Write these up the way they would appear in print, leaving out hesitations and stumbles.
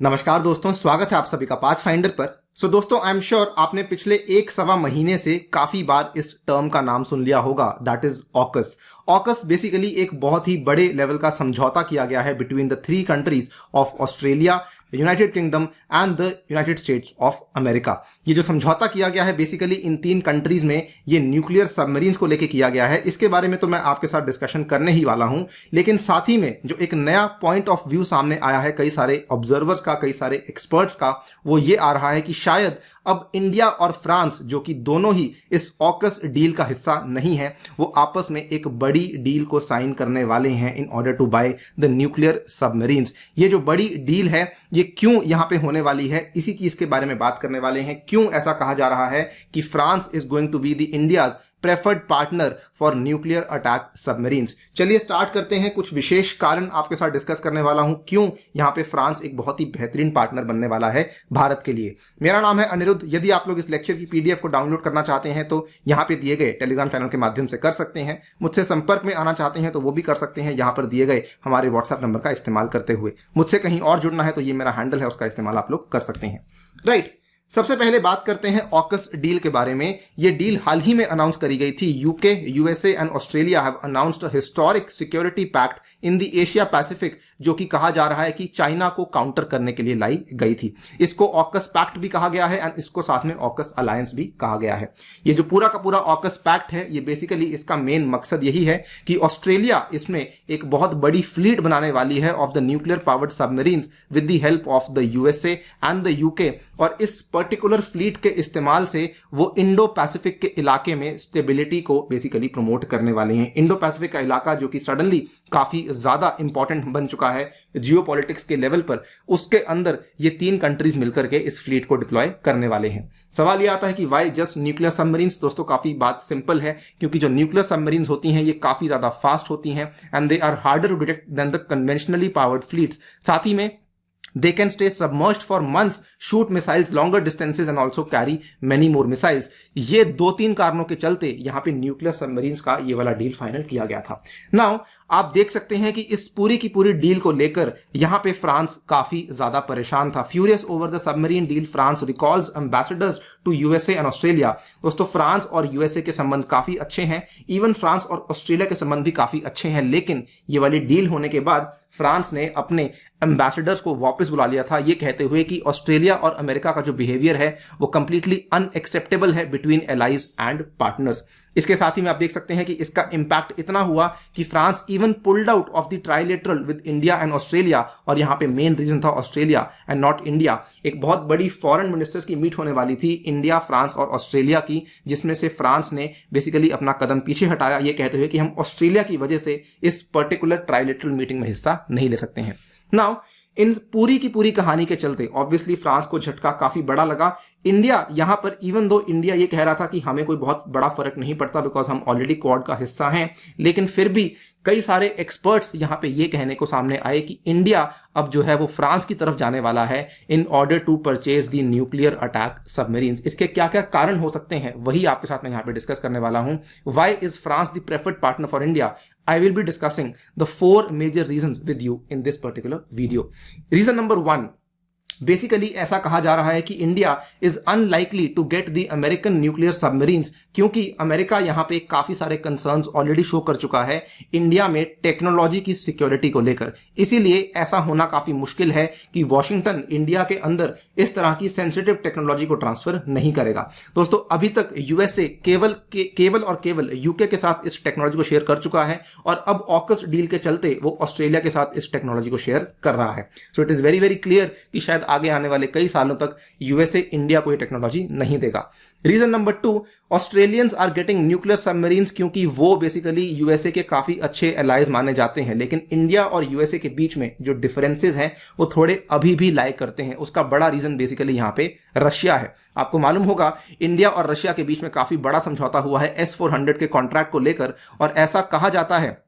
नमस्कार दोस्तों, स्वागत है आप सभी का पाथफाइंडर पर। दोस्तों, आई एम श्योर आपने पिछले 1 सवा महीने से काफी बार इस टर्म का नाम सुन लिया होगा, that is AUKUS. AUKUS basically एक बहुत ही बड़े लेवल का समझौता किया गया है between the 3 countries of Australia, United kingdom and the United states of America. ये जो समझौता किया गया है बेसिकली इन 3 कंट्रीज में ये न्यूक्लियर सबमरीन्स को लेके किया गया है। इसके बारे में तो मैं आपके साथ डिस्कशन करने ही वाला हूं, लेकिन साथ ही में जो एक नया पॉइंट ऑफ व्यू सामने आया है कई सारे ऑब्जर्वर्स का, कई सारे एक्सपर्ट्स का, वो ये आ रहा है कि शायद अब इंडिया और फ्रांस, जो कि दोनों ही इस ऑकस डील का हिस्सा नहीं है, वो आपस में एक बड़ी डील को साइन करने वाले हैं in order to buy the nuclear submarines. ये जो बड़ी डील है ये क्यों यहां पे होने वाली है, इसी चीज के बारे में बात करने वाले हैं। क्यों ऐसा कहा जा रहा है कि France is going to be the India's preferred partner for nuclear attack submarines. चलिए स्टार्ट करते हैं। कुछ विशेष कारण आपके साथ डिस्कस करने वाला हूं क्यों यहां पे फ्रांस एक बहुत ही बेहतरीन पार्टनर बनने वाला है भारत के लिए। मेरा नाम है अनिरुद्ध। यदि आप लोग इस लेक्चर की पीडीएफ को डाउनलोड करना चाहते हैं तो यहां पे दिए गए टेलीग्राम चैनल के माध्यम से कर सकते हैं। मुझसे संपर्क में आना चाहते हैं तो वो भी कर सकते हैं यहां पर दिए गए हमारे व्हाट्सएप नंबर का इस्तेमाल करते हुए। मुझसे कहीं और जुड़ना है तो ये मेरा हैंडल है, उसका इस्तेमाल आप लोग कर सकते हैं। राइट, सबसे पहले बात करते हैं ऑकस डील के बारे में। यह डील हाल ही में अनाउंस करी गई थी। UK, USA and Australia have announced a historic security pact in the Asia Pacific, जो कि कहा जा रहा है कि चाइना को काउंटर करने के लिए लाई गई थी। इसको ऑकस पैक्ट भी कहा गया है एंड इसको साथ में ऑकस अलायंस भी कहा गया है। ये जो पूरा का पूरा ऑकस पैक्ट है, ये बेसिकली इसका मेन मकसद यही है कि ऑस्ट्रेलिया इसमें एक बहुत बड़ी फ्लीट बनाने वाली है of the nuclear powered submarines with the help of the USA and the UK, और इस पर्टिकुलर फ्लीट के इस्तेमाल से वो इंडो पैसिफिक के इलाके में स्टेबिलिटी को बेसिकली प्रमोट करने वाले हैं। इंडो पैसिफिक का इलाका जो कि सडनली काफी ज्यादा इंपॉर्टेंट बन चुका है जियोपॉलिटिक्स के लेवल पर, उसके अंदर ये 3 कंट्रीज मिलकर के इस फ्लीट को डिप्लॉय करने वाले हैं। सवाल ये आता है कि वाई जस्ट न्यूक्लियर सबमरीन्स। दोस्तों, काफी बात सिंपल है, क्योंकि जो न्यूक्लियर सबमरीन्स होती हैं ये काफी ज्यादा फास्ट होती हैं and they are harder to detect than the conventionally powered fleets. साथ ही में they can stay submerged for months, shoot missiles longer distances and also carry many more missiles। ये 2-3 कारणों के चलते यहां पे न्यूक्लियर सबमरीन्स का ये वाला डील फाइनल किया गया था। नाउ आप देख सकते हैं कि इस पूरी की पूरी डील को लेकर यहां पे फ्रांस काफी ज्यादा परेशान था। Furious over the submarine deal, France recalls ambassadors to USA and Australia. दोस्तों, फ्रांस और यूएसए के संबंध काफी अच्छे हैं, इवन फ्रांस और ऑस्ट्रेलिया के संबंध भी काफी अच्छे हैं, लेकिन ये वाली डील होने के बाद फ्रांस ने अपने एम्बेसडर्स को वापस बुला लिया था, ये कहते हुए कि ऑस्ट्रेलिया और अमेरिका का जो बिहेवियर है वो कंप्लीटली अनएक्सेप्टेबल है बिटवीन एलाइज एंड पार्टनर्स। इसके साथ ही में आप देख सकते हैं कि इसका इंपैक्ट इतना हुआ कि France even pulled out of the trilateral with India and Australia, और यहां पे मेन रीजन था ऑस्ट्रेलिया एंड नॉट इंडिया। एक बहुत बड़ी फॉरेन मिनिस्टर्स की मीट होने वाली थी इंडिया, फ्रांस और ऑस्ट्रेलिया की, जिसमें से फ्रांस ने बेसिकली अपना कदम पीछे हटाया, ये कहते हुए कि हम ऑस्ट्रेलिया की वजह से इस पर्टिकुलर ट्राइलेटरल मीटिंग में हिस्सा नहीं ले सकते हैं। नाउ इन पूरी की पूरी कहानी के चलते ऑब्वियसली फ्रांस को झटका काफी बड़ा लगा। इंडिया यहां पर, इवन दो इंडिया ये कह रहा था कि हमें कोई बहुत बड़ा फर्क नहीं पड़ता बिकॉज हम ऑलरेडी क्वाड का हिस्सा हैं, लेकिन फिर भी कई सारे एक्सपर्ट्स यहां पे ये कहने को सामने आए कि इंडिया अब जो है वो फ्रांस की तरफ जाने वाला है in order to purchase the nuclear attack submarines. इसके क्या क्या कारण हो सकते हैं वही आपके साथ मैं यहां पे डिस्कस करने वाला हूं। Why is France the preferred partner for India? I will be discussing the 4 major reasons with you in this particular video. Reason number 1, basically ऐसा कहा जा रहा है कि India is unlikely to get the American nuclear submarines, क्योंकि America यहां पे काफी सारे कंसर्न्स ऑलरेडी शो कर चुका है इंडिया में टेक्नोलॉजी की सिक्योरिटी को लेकर। इसीलिए ऐसा होना काफी मुश्किल है कि वॉशिंगटन इंडिया के अंदर इस तरह की सेंसिटिव टेक्नोलॉजी को ट्रांसफर नहीं करेगा। दोस्तों, अभी तक यूएसए केवल यूके के साथ इस टेक्नोलॉजी को शेयर कर चुका है, और अब ऑकस डील के चलते वो ऑस्ट्रेलिया के साथ इस टेक्नोलॉजी को शेयर कर रहा है। So it is very very clear कि शायद आगे आने वाले कई सालों तक यूएसए इंडिया को ये टेक्नोलॉजी नहीं देगा। Reason number 2, Australians are getting nuclear submarines, क्योंकि वो बेसिकली यूएसए के काफी अच्छे एलाइज माने जाते हैं, लेकिन इंडिया और यूएसए के बीच में जो डिफरेंसेस हैं वो थोड़े अभी भी लाइक करते हैं। उसका बड़ा रीजन बेसिकली यहां पे रशिया है। आपको मालूम होगा इंडिया और रशिया के बीच में काफी बड़ा समझौता हुआ है S-400 के कॉन्ट्रैक्ट को लेकर, और ऐसा कहा जाता है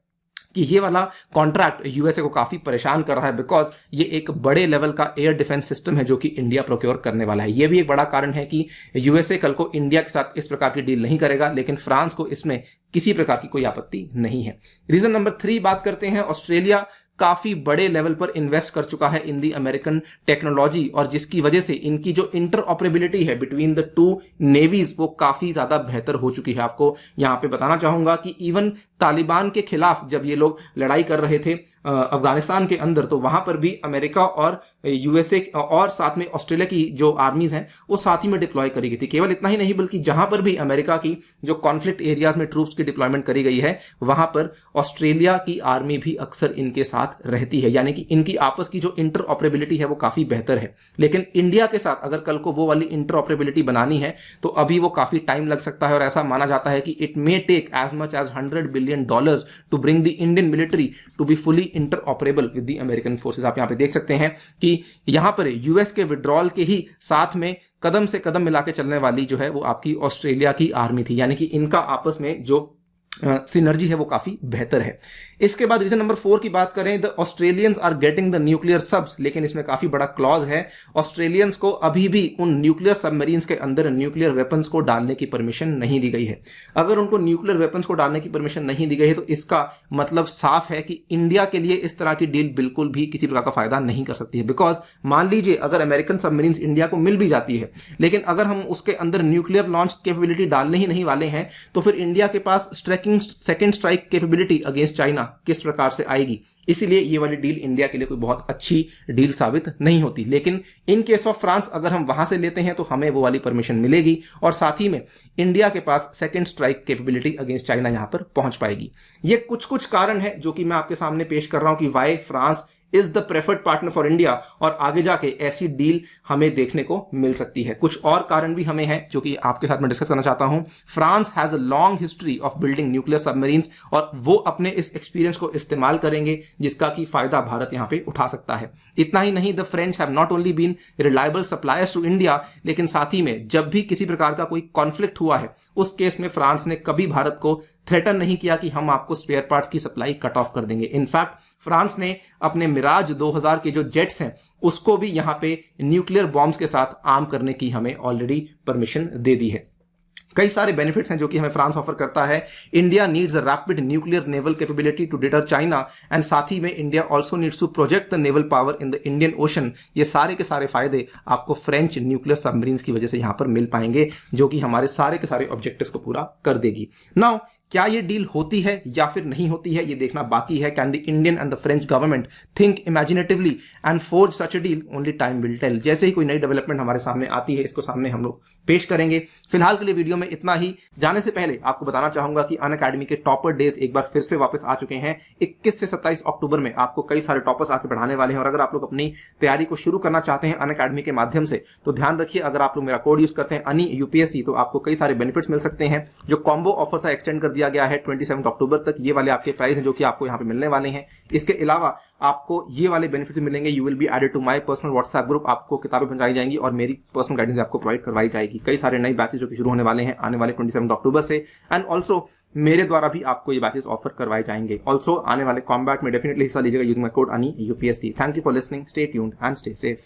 कि ये वाला कॉन्ट्रैक्ट यूएसए को काफी परेशान कर रहा है बिकॉज ये एक बड़े लेवल का एयर डिफेंस सिस्टम है जो कि इंडिया प्रोक्योर करने वाला है। ये भी एक बड़ा कारण है कि यूएसए कल को इंडिया के साथ इस प्रकार की डील नहीं करेगा, लेकिन फ्रांस को इसमें किसी प्रकार की कोई आपत्ति नहीं है। रीजन नंबर 3 बात करते हैं, ऑस्ट्रेलिया काफी बड़े लेवल पर इन्वेस्ट कर चुका है इन दी अमेरिकन टेक्नोलॉजी, और जिसकी वजह से इनकी जो इंटरऑपरेबिलिटी है बिटवीन द टू नेवीज वो काफी ज्यादा बेहतर हो चुकी है। आपको यहां पे बताना चाहूंगा कि इवन तालिबान के खिलाफ जब ये लोग लड़ाई कर रहे थे अफगानिस्तान के अंदर, तो वहां पर भी अमेरिका और यूएसए और साथ में ऑस्ट्रेलिया की जो आर्मीज हैं वो साथ ही में डिप्लॉय करी गई थी। केवल इतना ही नहीं बल्कि जहां पर भी अमेरिका की जो कॉन्फ्लिक्ट एरियाज में ट्रूप्स की डिप्लॉयमेंट करी गई है वहां पर ऑस्ट्रेलिया की आर्मी भी अक्सर इनके साथ रहती है, यानी कि इनकी आपस की जो इंटरऑपरेबिलिटी है वो काफी बेहतर है। लेकिन इंडिया के साथ अगर कल को वो वाली इंटरऑपरेबिलिटी बनानी है तो अभी वो काफी टाइम लग सकता है, और ऐसा माना जाता है कि it may take as much as $100 billion to bring the Indian military to be fully interoperable with the American forces. आप यहां पे देख सकते हैं कि यहां पर यूएस के विड्रॉल के ही साथ में कदम से कदम मिला के चलने वाली जो है वो आपकी ऑस्ट्रेलिया की आर्मी थी, यानी कि इनका आपस में जो सिनर्जी है वो काफी बेहतर है। इसके बाद रीजन नंबर 4 की बात करें, the Australians are getting the nuclear subs, लेकिन इसमें काफी बड़ा क्लॉज है। ऑस्ट्रेलियंस को अभी भी उन न्यूक्लियर सबमरीन्स के अंदर न्यूक्लियर वेपन्स को डालने की परमिशन नहीं दी गई है। अगर उनको न्यूक्लियर वेपन्स को डालने की परमिशन नहीं दी गई है तो इसका मतलब साफ है कि इंडिया के लिए इस तरह की डील बिल्कुल भी किसी प्रकार का फायदा नहीं कर सकती है। बिकॉज मान लीजिए अगर अमेरिकन सबमरीन्स इंडिया को मिल भी जाती है, लेकिन अगर हम उसके अंदर न्यूक्लियर लॉन्च कैपेबिलिटी डालने ही नहीं वाले हैं तो फिर इंडिया के पास second strike capability against China किस प्रकार से आएगी। इसीलिए ये वाली डील इंडिया के लिए कोई बहुत अच्छी डील साबित नहीं होती। लेकिन इन केस ऑफ फ्रांस अगर हम वहां से लेते हैं तो हमें वो वाली परमिशन मिलेगी, और साथ ही में इंडिया के पास second strike capability against China यहां पर पहुंच पाएगी। ये कुछ कारण है जो कि मैं आपके सामने पेश कर रहा हूं कि why France is the preferred partner for India, और आगे जाके ऐसी डील हमें देखने को मिल सकती है। कुछ और कारण भी हमें हैं जो कि आपके साथ में डिस्कस करना चाहता हूं। France has a long history of building nuclear submarines, और वो अपने इस एक्सपीरियंस को इस्तेमाल करेंगे जिसका कि फायदा भारत यहां पे उठा सकता है। इतना ही नहीं, the French have not only been reliable suppliers to India, लेकिन साथ ही में जब भी किसी प्रकार का कोई कॉन्फ्लिक्ट हुआ है उस केस में फ्रांस ने कभी भारत को थ्रेटन नहीं किया कि हम आपको स्पेयर पार्ट्स की सप्लाई कट ऑफ कर देंगे। इनफैक्ट फ्रांस ने अपने मिराज 2000 के जो जेट्स हैं उसको भी यहां पे न्यूक्लियर बॉम्ब्स के साथ आर्म करने की हमें ऑलरेडी परमिशन दे दी है। कई सारे बेनिफिट्स हैं जो कि हमें फ्रांस ऑफर करता है। India needs a rapid nuclear naval capability to deter China, and साथ ही में India also needs to project the naval power in the Indian Ocean. ये सारे के सारे फायदे आपको फ्रेंच न्यूक्लियर सबमरीन्स की वजह से यहां पर मिल पाएंगे, जो कि हमारे सारे के सारे ऑब्जेक्टिव्स को पूरा कर देगी। नाउ क्या ये डील होती है या फिर नहीं होती है ये देखना बाकी है। Can the Indian and the French government think imaginatively and forge such a deal, only time will tell. जैसे ही कोई नई डेवलपमेंट हमारे सामने आती है इसको सामने हम लोग पेश करेंगे। फिलहाल के लिए वीडियो में इतना ही। जाने से पहले आपको बताना चाहूंगा कि अनअकैडमी के टॉपर डेज एक बार फिर से वापस आ चुके हैं। 21 से 27 अक्टूबर में आपको कई सारे टॉपर्स आके पढ़ाने वाले हैं, और अगर आप लोग अपनी तैयारी को शुरू करना चाहते हैं अनअकैडमी के माध्यम से तो ध्यान रखिए, अगर आप लोग मेरा कोड यूज करते हैं अनि यूपीएससी तो आपको कई सारे बेनिफिट्स मिल सकते हैं। जो कॉम्बो ऑफर था एक्सटेंड कर दिया गया है 27 अक्टूबर तक। ये वाले आपके प्राइस हैं जो कि आपको यहां पे मिलने वाले हैं। इसके अलावा आपको ये वाले बेनिफिट मिलेंगे। You will be added to my personal WhatsApp group. आपको किताबें पहुंचाई जाएंगी और मेरी पर्सनल गाइडेंस आपको प्रोवाइड करवाई जाएगी। कई सारे नए बैचेस जो कि शुरू होने वाले हैं आने वाले 27 अक्टूबर से, एंड ऑल्सो मेरे द्वारा भी आपको ये बैचेस ऑफर करवाए जाएंगे। ऑल्सो आने वाले कॉम्बैट में डेफिनेटली हिस्सा लीजिएगा यूजिंग माय कोड अनि UPSC. Thank you for listening, stay tuned and stay safe.